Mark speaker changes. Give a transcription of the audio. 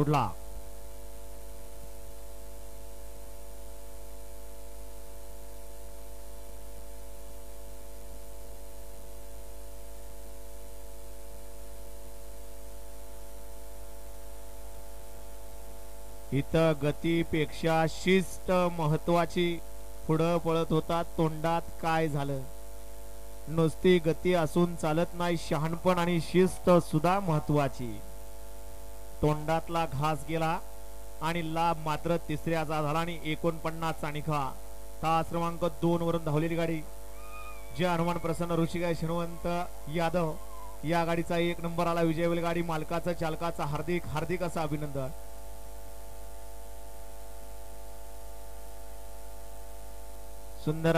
Speaker 1: सोडला. इथं गतीपेक्षा शिस्त महत्वाची. पुढं पळत होता, तोंडात काय झालं. नुसती गती असून चालत नाही, शहाणपण आणि शिस्त सुद्धा महत्वाची. तोंडातला घास गेला आणि लाभ मात्र तिसऱ्याचा झाला आणि 49 चा निखा. तास क्रमांक 2 वरून धावलेली गाडी जय हनुमान प्रसन्न ऋषिकेश हिणवंत यादव या गाडीचा 1 नंबर आला. विजय होईल गाडी मालकाचं चालकाचं हार्दिक हार्दिक असं अभिनंदन. सुंदर